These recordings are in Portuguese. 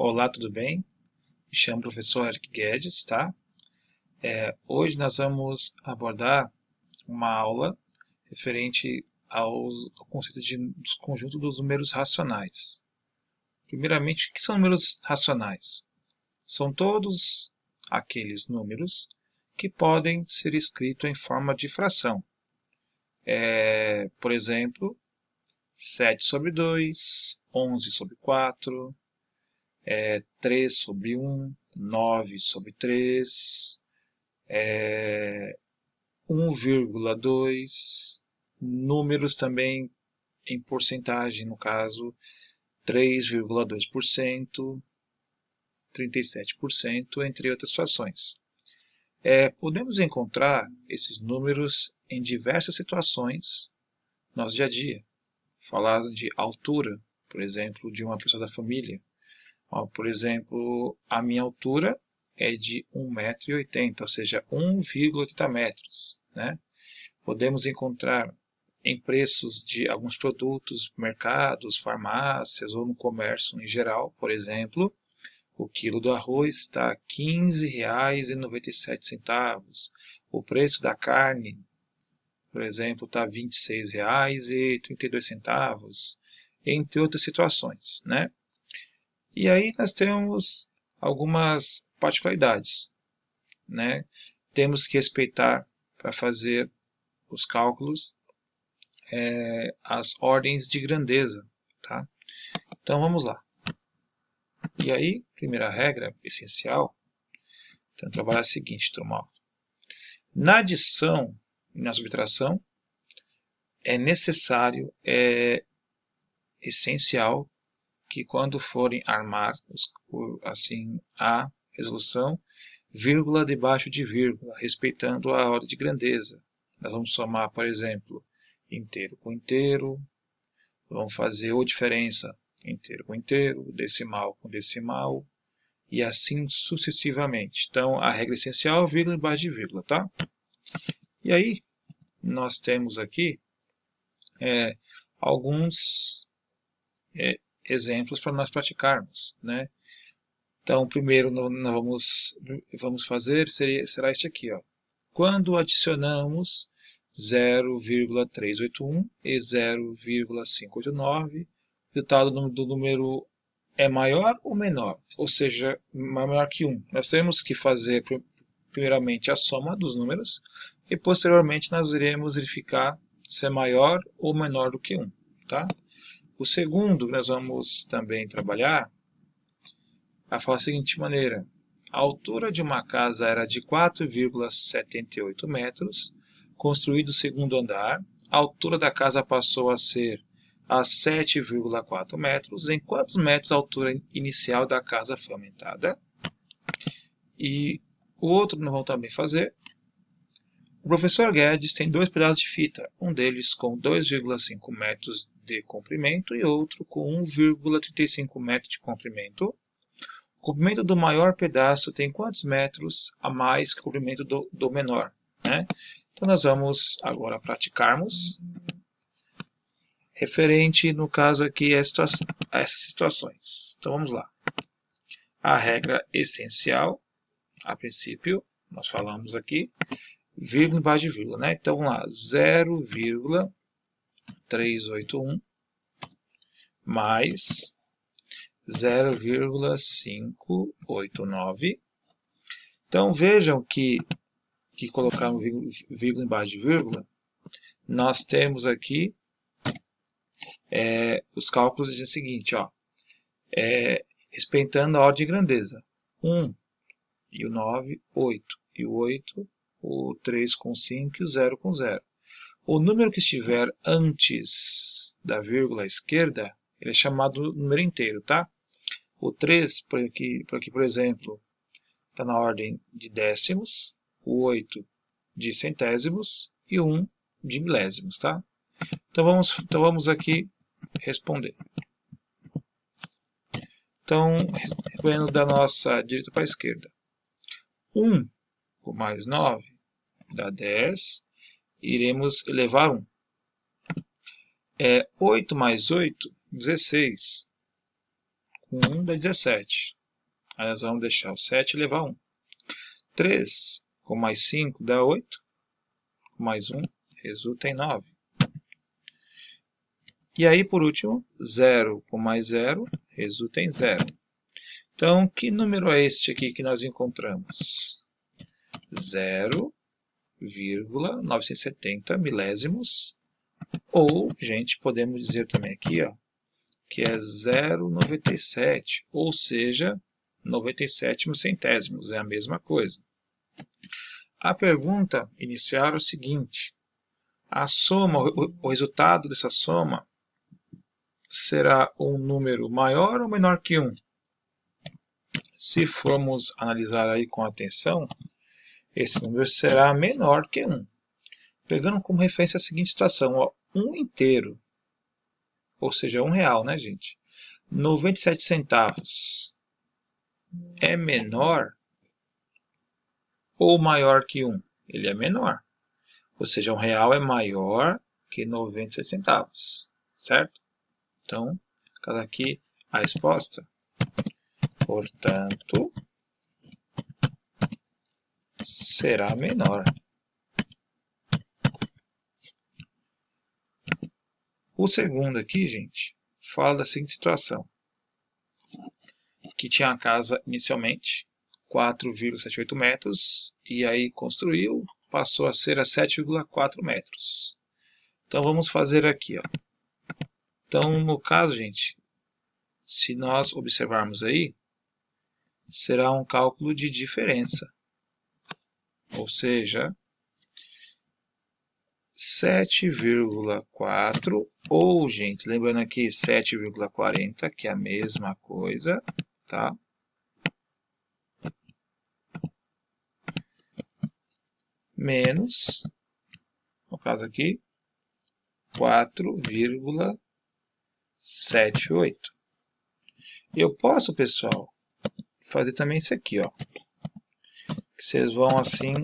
Olá, tudo bem? Me chamo professor Eric Guedes, tá? Hoje nós vamos abordar uma aula referente ao conceito dos conjuntos dos números racionais. Primeiramente, o que são números racionais? São todos aqueles números que podem ser escritos em forma de fração. Por exemplo, 7 sobre 2, 11 sobre 4, 3 sobre 1, 9 sobre 3, 1,2, números também em porcentagem, no caso 3,2%, 37%, entre outras situações. Podemos encontrar esses números em diversas situações no nosso dia a dia. Falar de altura, por exemplo, de uma pessoa da família. Por exemplo, a minha altura é de 1,80 m, ou seja, 1,80 metros. Né? Podemos encontrar em preços de alguns produtos, mercados, farmácias ou no comércio em geral, por exemplo, o quilo do arroz está a R$ 15,97. O preço da carne, por exemplo, está a R$ 26,32, entre outras situações, né? E aí nós temos algumas particularidades, né? Temos que respeitar, para fazer os cálculos, as ordens de grandeza, tá? Então vamos lá. E aí, primeira regra essencial, então trabalhar é a seguinte, turma. Na adição e na subtração, é necessário, essencial, que quando forem armar assim, a resolução, vírgula debaixo de vírgula, respeitando a ordem de grandeza. Nós vamos somar, por exemplo, inteiro com inteiro, vamos fazer ou diferença inteiro com inteiro, decimal com decimal, e assim sucessivamente. Então, a regra essencial é vírgula debaixo de vírgula, tá? E aí, nós temos aqui alguns exemplos para nós praticarmos, né? Então, primeiro nós vamos fazer, será este aqui, ó. Quando adicionamos 0,381 e 0,589, o resultado do número é maior ou menor? Ou seja, maior que 1. Nós temos que fazer, primeiramente, a soma dos números e, posteriormente, nós iremos verificar se é maior ou menor do que 1. Tá? O segundo que nós vamos também trabalhar é a seguinte maneira. A altura de uma casa era de 4,78 metros, construído o segundo andar. A altura da casa passou a ser a 7,4 metros. Em quantos metros a altura inicial da casa foi aumentada? E o outro nós vamos também fazer. O professor Guedes tem dois pedaços de fita, um deles com 2,5 metros de comprimento e outro com 1,35 metros de comprimento. O comprimento do maior pedaço tem quantos metros a mais que o comprimento do menor? Né? Então, nós vamos agora praticarmos referente, no caso aqui, a essas situações. Então, vamos lá. A regra essencial, a princípio, nós falamos aqui, vírgula embaixo de vírgula. Né? Então, vamos lá. 0,381 mais 0,589. Então, vejam que colocar um vírgula embaixo de vírgula, nós temos aqui os cálculos dizem o seguinte, ó, respeitando a ordem de grandeza. 1 e o 9, 8. E o 8, o 3 com 5 e o 0 com 0. O número que estiver antes da vírgula à esquerda, ele é chamado número inteiro, tá? O 3, por aqui, por exemplo, está na ordem de décimos, o 8 de centésimos e o 1 de milésimos, tá? Então vamos aqui responder. Então, vendo da nossa direita para a esquerda. 1 com mais 9 dá 10, iremos elevar 1. 8 mais 8, 16. 1 dá 17. Aí nós vamos deixar o 7 levar 1. 3 com mais 5 dá 8. Com mais 1 resulta em 9. E aí, por último, 0 com mais 0 resulta em 0. Então, que número é este aqui que nós encontramos? 0,970 milésimos. Ou, gente, podemos dizer também aqui, ó, que é 0,97, ou seja, 97 centésimos, é a mesma coisa. A pergunta inicial é o seguinte: a soma, o resultado dessa soma será um número maior ou menor que 1? Se formos analisar aí com atenção, esse número será menor que 1. Pegando como referência a seguinte situação, ó, 1 inteiro, ou seja, R$1, né, gente? 97 centavos é menor ou maior que 1? Ele é menor. Ou seja, R$1 é maior que 97 centavos, certo? Então, aqui a resposta. Portanto, será menor. O segundo aqui, gente, fala da seguinte situação. Que tinha a casa inicialmente 4,78 metros e aí construiu, passou a ser a 7,4 metros. Então vamos fazer aqui, ó. Então, no caso, gente, se nós observarmos aí, será um cálculo de diferença. Ou seja, 7,4 ou, gente, lembrando aqui 7,40, que é a mesma coisa, tá? Menos, no caso aqui, 4,78. Eu posso, pessoal, fazer também isso aqui, ó. Que vocês vão assim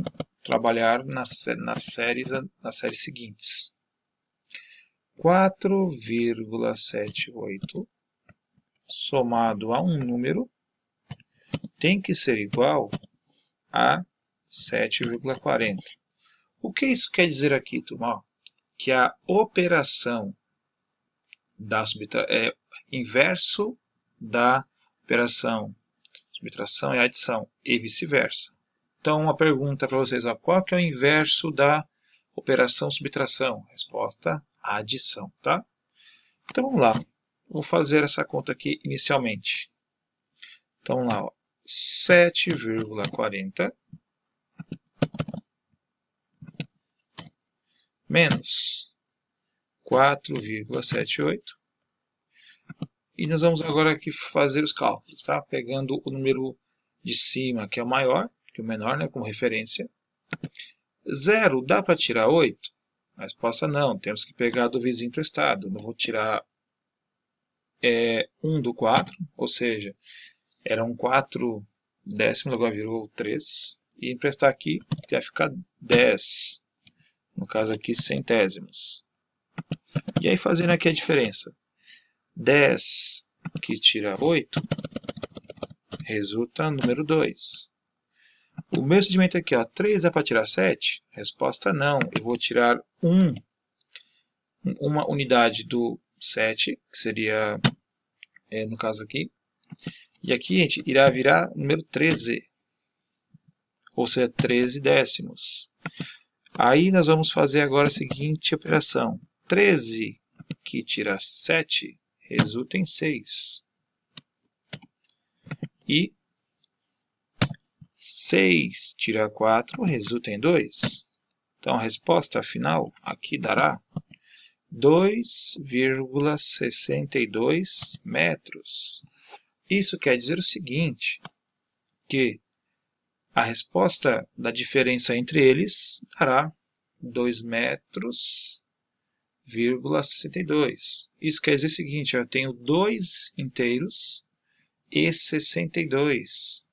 trabalhar nas séries seguintes. 4,78 somado a um número tem que ser igual a 7,40. O que isso quer dizer aqui, turma? Que a operação da é inverso da operação subtração e adição, e vice-versa. Então, uma pergunta para vocês, ó, qual que é o inverso da operação subtração? Resposta, adição, tá? Então, vamos lá. Vou fazer essa conta aqui inicialmente. Então, vamos lá, ó. 7,40 menos 4,78. E nós vamos agora aqui fazer os cálculos, tá? Pegando o número de cima, que é o maior, que é o menor, né, como referência. 0, dá para tirar 8? A resposta não, temos que pegar do vizinho emprestado. Não vou tirar 1 do 4, ou seja, era um 4 décimo, agora virou 3. E emprestar aqui vai ficar 10, no caso aqui centésimos. E aí fazendo aqui a diferença. 10 que tira 8 resulta número 2. O meu procedimento aqui, ó, 3 dá para tirar 7? Resposta não. Eu vou tirar uma unidade do 7, que seria, no caso aqui. E aqui, gente, irá virar número 13. Ou seja, 13 décimos. Aí nós vamos fazer agora a seguinte operação. 13 que tira 7 resulta em 6. E 6 tira 4 resulta em 2. Então, a resposta final aqui dará 2,62 metros. Isso quer dizer o seguinte, que a resposta da diferença entre eles dará 2 metros, 62. Isso quer dizer o seguinte, eu tenho 2 inteiros e 62.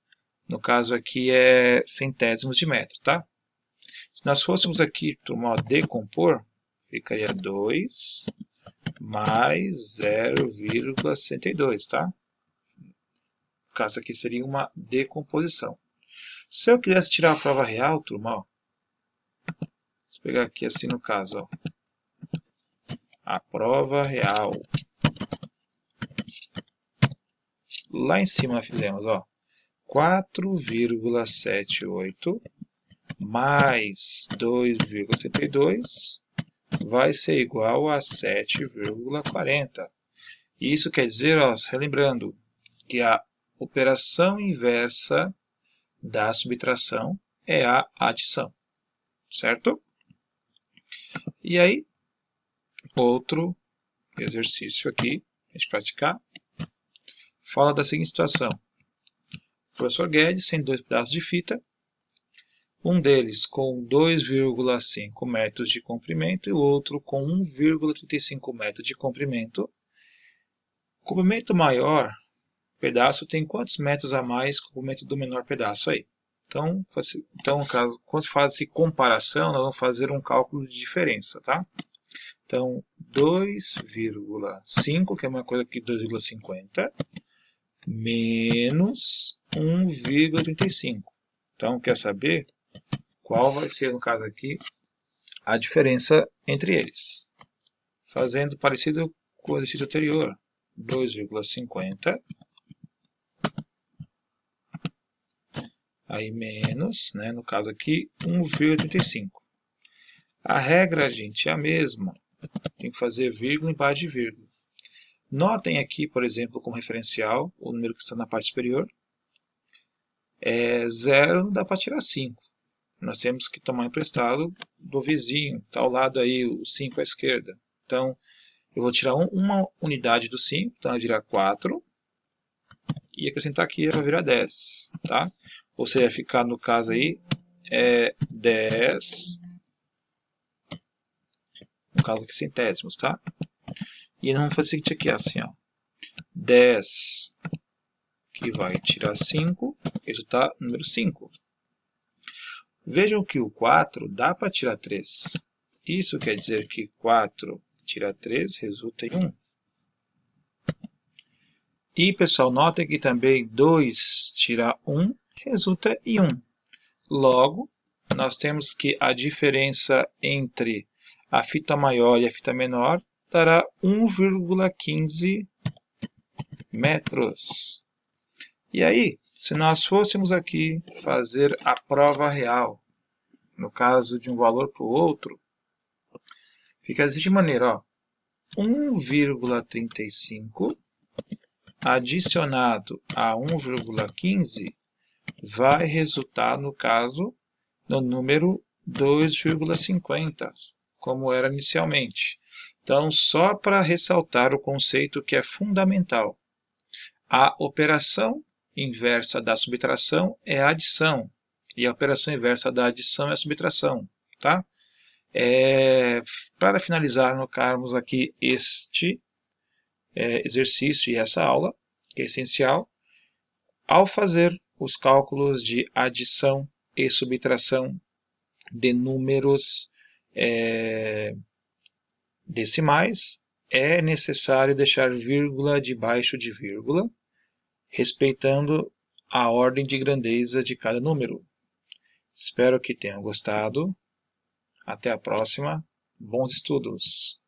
No caso aqui é centésimos de metro, tá? Se nós fôssemos aqui, turma, decompor, ficaria 2 mais 0,62, tá? caso aqui seria uma decomposição. Se eu quisesse tirar a prova real, turma, ó, vou pegar aqui assim no caso, ó, a prova real. Lá em cima nós fizemos, ó, 4,78 mais 2,72 vai ser igual a 7,40. Isso quer dizer, ó, relembrando, que a operação inversa da subtração é a adição, certo? E aí, outro exercício aqui, a gente praticar, fala da seguinte situação. O professor Guedes tem dois pedaços de fita, um deles com 2,5 metros de comprimento e o outro com 1,35 metros de comprimento. O comprimento maior pedaço tem quantos metros a mais que o comprimento do menor pedaço aí? Então quando faz comparação, nós vamos fazer um cálculo de diferença, tá? Então, 2,5, que é uma coisa que 2,50, menos 1,35. Então, quer saber qual vai ser, no caso aqui, a diferença entre eles? Fazendo parecido com o exercício anterior, 2,50, aí menos, né, no caso aqui, 1,35. A regra, gente, é a mesma. Tem que fazer vírgula embaixo de vírgula. Notem aqui, por exemplo, como referencial, o número que está na parte superior. 0 não dá para tirar 5. Nós temos que tomar emprestado do vizinho. Está ao lado aí, o 5 à esquerda. Então, eu vou tirar uma unidade do 5, então vai virar 4. E acrescentar aqui vai virar 10. Tá? Ou seja, vai ficar no caso aí, 10. No caso aqui, centésimos, tá? E nós vamos fazer o seguinte aqui, assim, ó. 10 que vai tirar 5, resulta número 5. Vejam que o 4 dá para tirar 3. Isso quer dizer que 4 tira 3 resulta em 1. E, pessoal, notem que também 2 tirar 1 resulta em 1. Logo, nós temos que a diferença entre a fita maior e a fita menor dará 1,15 metros. E aí, se nós fôssemos aqui fazer a prova real, no caso de um valor para o outro, fica da seguinte maneira, ó, 1,35 adicionado a 1,15 vai resultar, no caso, no número 2,50, como era inicialmente. Então, só para ressaltar o conceito que é fundamental, a operação inversa da subtração é a adição, e a operação inversa da adição é a subtração, tá? Para finalizar, colocarmos aqui este exercício e essa aula, que é essencial, ao fazer os cálculos de adição e subtração de números decimais, é necessário deixar vírgula debaixo de vírgula, respeitando a ordem de grandeza de cada número. Espero que tenham gostado. Até a próxima. Bons estudos!